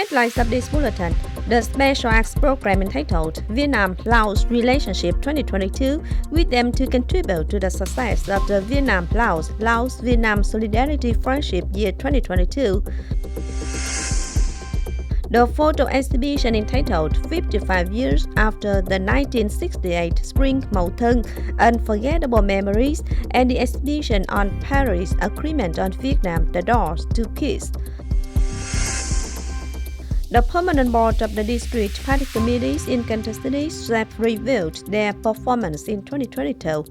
Headlines of this bulletin. The special acts program entitled Vietnam-Laos Relationship 2022 with them to contribute to the success of the Vietnam-Laos, Laos-Vietnam Solidarity Friendship Year 2022. The photo exhibition entitled 55 Years After the 1968 Spring Mậu Thân, Unforgettable Memories, and the exhibition on Paris Agreement on Vietnam, the Doors to Peace. The permanent board of the district party committees in Cần Thơ City have reviewed their performance in 2022.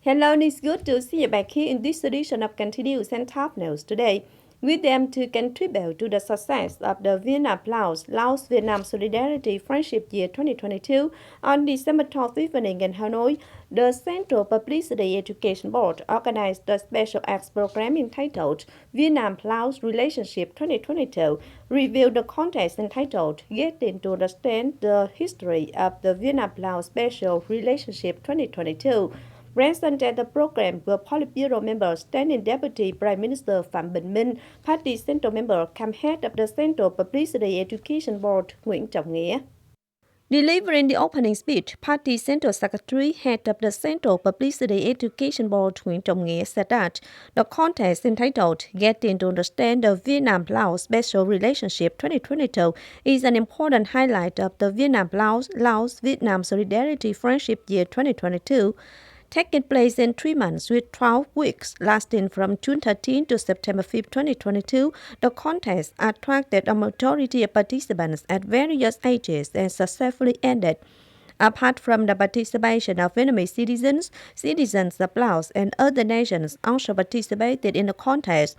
Hello, it's good to see you back here in this edition of Cần Thơ News and Top News today. With them to contribute to the success of the Vietnam-Laos, Laos-Vietnam Solidarity Friendship Year 2022, on December 12th evening in Hanoi, the Central Publicity Education Board organized the special acts program entitled Vietnam-Laos Relationship 2022, reviewed the contest entitled Getting to Understand the History of the Vietnam-Laos Special Relationship 2022. Present at the program were Politburo member, Standing Deputy Prime Minister Phạm Bình Minh, Party Central Member, come head of the Central Publicity Education Board, Nguyễn Trọng Nghĩa. Delivering the opening speech, Party Central Secretary, head of the Central Publicity Education Board, Nguyễn Trọng Nghĩa, said that the contest entitled Getting to Understand the Vietnam-Laos Special Relationship 2022 is an important highlight of the Vietnam-Laos, Laos-Vietnam Solidarity Friendship Year 2022. Taking place in 3 months with 12 weeks, lasting from June 13 to September 5, 2022, the contest attracted a majority of participants at various ages and successfully ended. Apart from the participation of Vietnamese citizens of Laos and other nations also participated in the contest.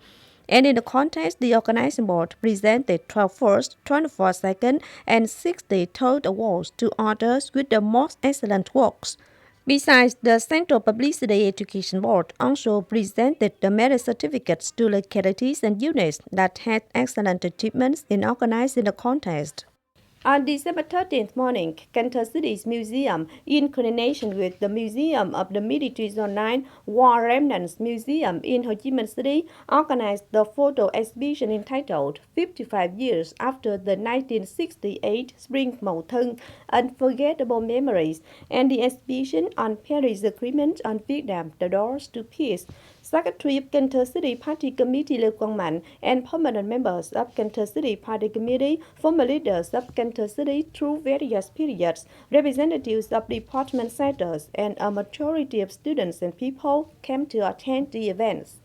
And in the contest, the organizing board presented 12 first, 24 second, and 60 third awards to authors with the most excellent works. Besides, the Central Publicity Education Board also presented the merit certificates to localities and units that had excellent achievements in organizing the contest. On December 13th morning, Cần Thơ City's Museum, in coordination with the Museum of the Military Zone 9 War Remnants Museum in Ho Chi Minh City, organized the photo exhibition entitled 55 Years After the 1968 Spring Mậu Thân, Unforgettable Memories, and the exhibition on Paris Agreement on Vietnam, the Doors to Peace. Secretary of Cần Thơ City Party Committee Lê Quang Mạnh and permanent members of Cần Thơ City Party Committee, former leaders of Cần Thơ City through various periods, representatives of department centers, and a majority of students and people came to attend the events.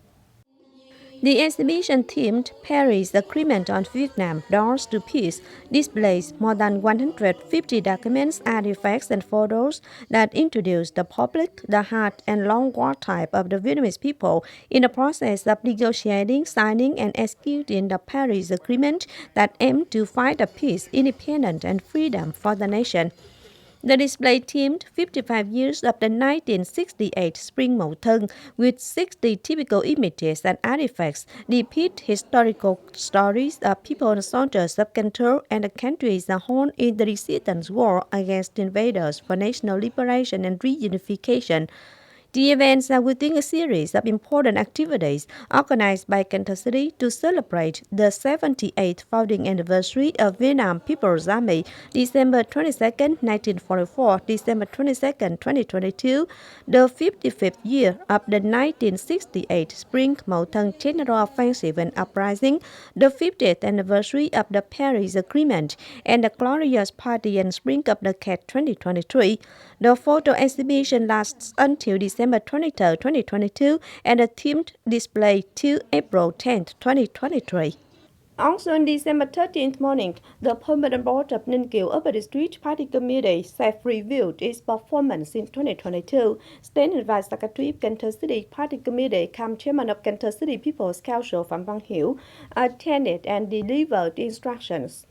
The exhibition themed Paris Agreement on Vietnam, Doors to Peace displays more than 150 documents, artifacts, and photos that introduce the public, the hard and long war type of the Vietnamese people in the process of negotiating, signing, and executing the Paris Agreement that aimed to fight a peace, independence, and freedom for the nation. The display themed 55 years of the 1968 Spring Mậu Thân with 60 typical images and artifacts depict historical stories of people and soldiers of Cần Thơ and the country as a whole in the resistance war against invaders for national liberation and reunification. The events are within a series of important activities organized by Cần Thơ City to celebrate the 78th founding anniversary of Vietnam People's Army, December 22, 1944, December 22, 2022, the 55th year of the 1968 Spring Mậu Thân General Offensive and Uprising, the 50th anniversary of the Paris Agreement, and the glorious party and spring of the cat 2023. The photo exhibition lasts until December 23, 2022, and the themed display till April 10, 2023. Also on December 13th morning, the permanent board of Ninh Kiều Upper District Party Committee self-reviewed its performance in 2022. Standing Vice Secretary of Cần Thơ City Party Committee, come Chairman of Cần Thơ City People's Council Phạm Văn Hiểu, attended and delivered instructions.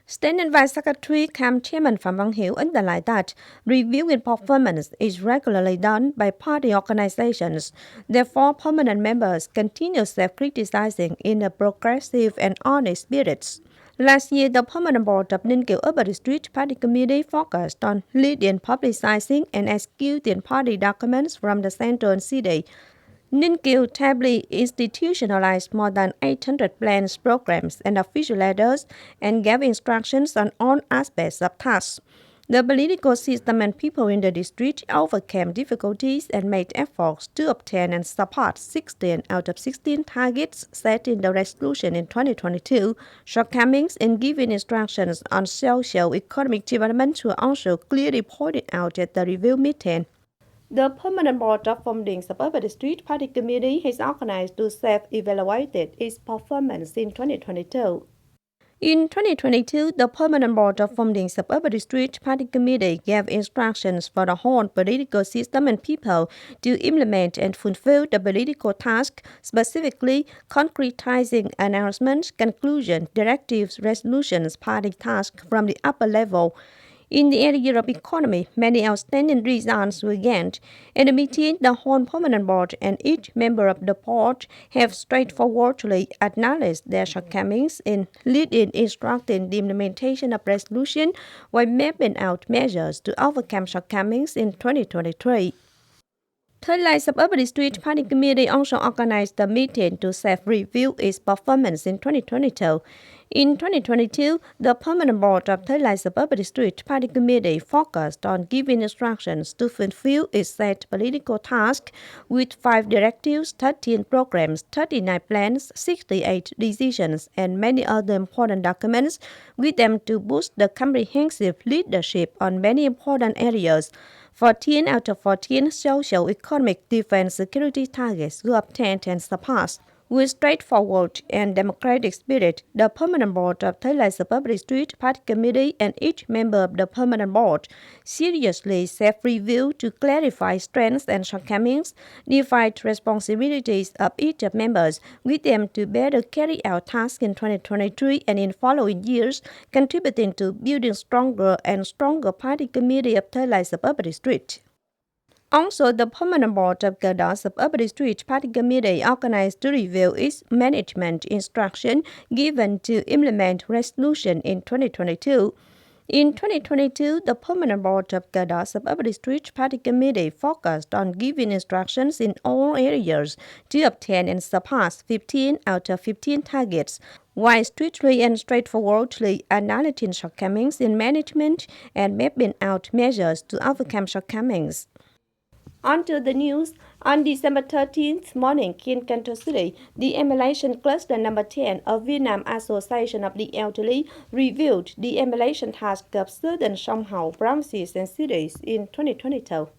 Standing Vice Secretary cum Chairman Phạm Văn Hiểu underlined that reviewing performance is regularly done by party organizations. Therefore, permanent members continue self-criticizing in a progressive and honest spirit. Last year, the permanent board of Ninh Kiều Upper District Party Committee focused on leading, publicizing, and executing party documents from the central and city. Ninh Kiều tably institutionalized more than 800 plans, programs, and official letters and gave instructions on all aspects of tasks. The political system and people in the district overcame difficulties and made efforts to obtain and support 16 out of 16 targets set in the resolution in 2022. Shortcomings in giving instructions on socio-economic development were also clearly pointed out at the review meeting. The Permanent Board of Funding Suburban District Party Committee has organized to self-evaluate its performance in 2022. In 2022, the Permanent Board of Funding Suburban District Party Committee gave instructions for the whole political system and people to implement and fulfill the political task, specifically concretizing announcements, conclusions, directives, resolutions, party tasks from the upper level. In the area of economy, many outstanding results were gained. In the meeting, the whole permanent board and each member of the board have straightforwardly acknowledged their shortcomings in leading, instructing the implementation of resolution while mapping out measures to overcome shortcomings in 2023. Thời Suburban District Party Committee also organized a meeting to self-review its performance in 2022. In 2022, the Permanent Board of Thời Suburban District Party Committee focused on giving instructions to fulfill its set political tasks with 5 directives, 13 programs, 39 plans, 68 decisions, and many other important documents, with them to boost the comprehensive leadership on many important areas. 14 out of 14 social, economic, defense, security targets were obtained and surpassed. With straightforward and democratic spirit, the Permanent Board of Thời Suburban District Party Committee and each member of the Permanent Board seriously self-review to clarify strengths and shortcomings, divide responsibilities of each of members, with them to better carry out tasks in 2023 and in following years, contributing to building stronger and stronger Party Committee of Thời Suburban District. Also, the Permanent Board of Cần Thơ Suburban District Party Committee organized to review its management instruction given to implement resolution in 2022. In 2022, the Permanent Board of Cần Thơ Suburban District Party Committee focused on giving instructions in all areas to obtain and surpass 15 out of 15 targets, while strictly and straightforwardly acknowledging shortcomings in management and mapping out measures to overcome shortcomings. On to the news. On December 13th morning in Cần Thơ City, the emulation cluster number 10 of Vietnam Association of the Elderly reviewed the emulation task of certain Sông provinces and cities in 2022.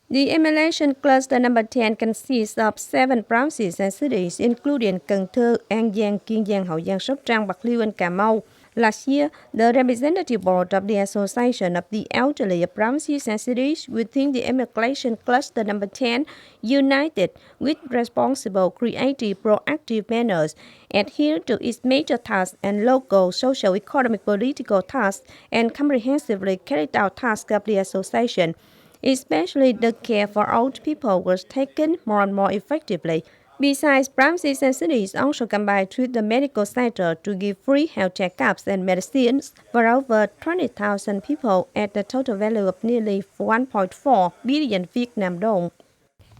The emulation cluster number 10 consists of 7 provinces and cities, including Cần Thơ, An Giang, Kiên Giang, Hậu Giang, Sóc Trăng, Bạc Liêu, and Cà Mau. Last year, the representative board of the Association of the Elderly of Provinces and Cities within the emulation cluster number 10 united with responsible, creative, proactive manners, adhered to its major tasks and local, social, economic, political tasks, and comprehensively carried out tasks of the association. Especially the care for old people was taken more and more effectively. Besides, provinces and cities also combined with the medical sector to give free health checkups and medicines for over 20,000 people at a total value of nearly 1.4 billion Vietnam dong.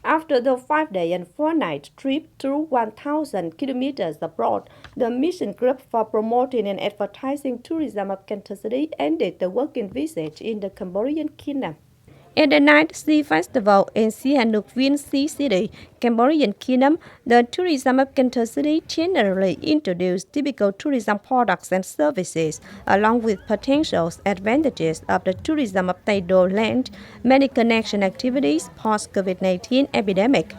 After the 5-day and 4-night trip through 1,000 kilometers abroad, the mission group for promoting and advertising tourism of Cần Thơ City ended the working visit in the Cambodian Kingdom. At the Night Sea Festival in Sihanouk Vin Sea City, Cambodian Kingdom, the tourism of Cần Thơ City generally introduced typical tourism products and services, along with potential advantages of the tourism of Tây Đô land, many connection activities post-COVID-19 epidemic.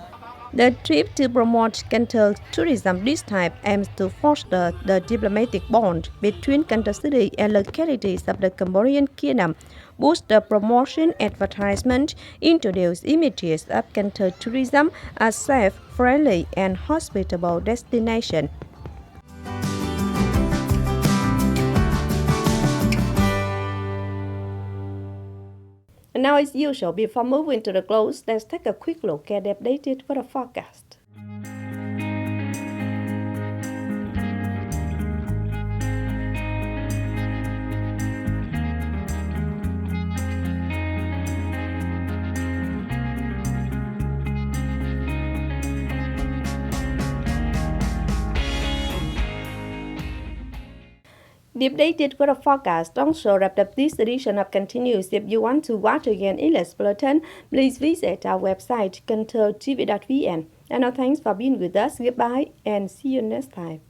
The trip to promote Cần Thơ tourism this time aims to foster the diplomatic bond between Cần Thơ City and localities of the Cambodian Kingdom, boost the promotion, advertisement, introduce images of Cần Thơ tourism as safe, friendly, and hospitable destination. And now, as usual, before moving to the close, let's take a quick look at the updated weather forecast. The updated weather forecast also wrapped up this edition of Continues. If you want to watch again in less bulletin, please visit our website kenthtv.vn. And now thanks for being with us. Goodbye and see you next time.